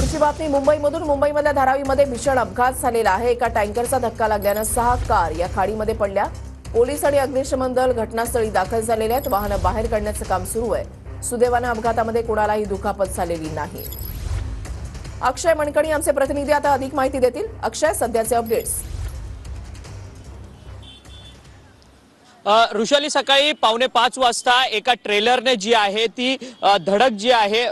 पुढची बातमी मुंबईमधून। मुंबईमधल्या धारावीमध्ये भीषण अपघात झालेला आहे। एका टँकरचा धक्का लागल्याने 6 कार या खाडीमध्ये पडल्या। पोलीस आणि अग्निशमन दल घटनास्थळी दाखल झालेले आहेत। वाहनं बाहेर काढण्याचं काम सुरू आहे। सुदैवाने अपघातामध्ये कोणालाही दुखापत झालेली नाही। अक्षय मणकणी आमचे प्रतिनिधी आता अधिक माहिती देतील। अक्षय, सध्याचे अपडेट्स। ऋषाली, सकाळी 4:45 वाजता एका ट्रेलरने जी आहे ती धडक जी आहे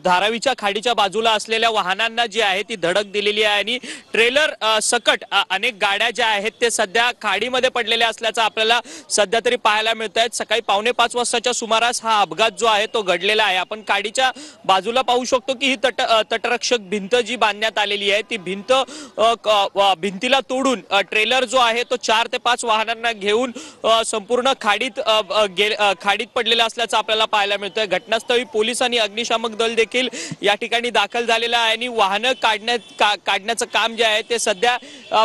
धारावीच्या खाडीच्या बाजूला असलेल्या वाहनांना जी आहे ती धडक दिलेली आहे आणि ट्रेलर सकट अनेक गाड्या ज्या आहेत ते सध्या खाडीमध्ये पडलेल्या असल्याचं आपल्याला सध्या तरी पाहायला मिळत आहे। सकाळी 4:45 वाजताच्या सुमारास हा अपघात जो आहे तो घडलेला आहे। आपण खाडीच्या बाजूला पाहू शकतो की ही तटरक्षक भिंत जी बांधण्यात आलेली आहे ती भिंतीला तोडून ट्रेलर जो आहे तो 4 ते 5 वाहनांना घेऊन संपूर्ण खाडीत पडलेला असल्याचं आपल्याला पाहायला मिळतंय। घटनास्थळी पोलीस आणि अग्निशामक दल देखील या ठिकाणी दाखल झालेला आहे आणि वाहनं काढण्याचं काम जे आहे ते सध्या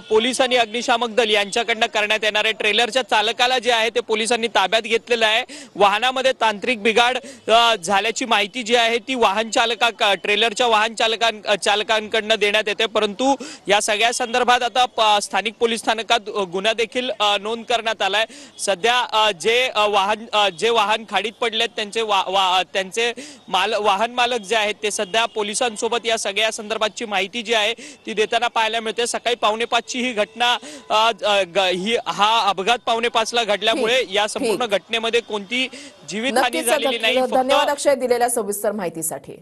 पोलीस आणि अग्निशामक दल यांच्याकडनं करण्यात येणार आहे। ट्रेलरच्या चालकाला जे आहे ते पोलिसांनी ताब्यात घेतलेलं आहे। वाहनामध्ये तांत्रिक बिघाड झाल्याची माहिती जी आहे ती ट्रेलरच्या वाहन चालकांकडनं देण्यात येते, परंतु या सगळ्या संदर्भात आता स्थानिक पोलीस स्थानकात गुन्हा देखील नोंद करण्यात आलाय। सध्या जे वाहन खाडीत पडलेत त्यांचे वाहन मालक जे आहेत ते सध्या पोलिसांसोबत या सगळ्या संदर्भातची माहिती जी आहे ती देताना पाहायला मिळते। सकाळी 4:45 ची ही घटना हा अपघात 4:45 ला घडल्यामुळे या संपूर्ण घटनेमध्ये कोणती जीवितहानी झालेली नाही। धन्यवाद अक्षय दिलेल्या सविस्तर माहितीसाठी।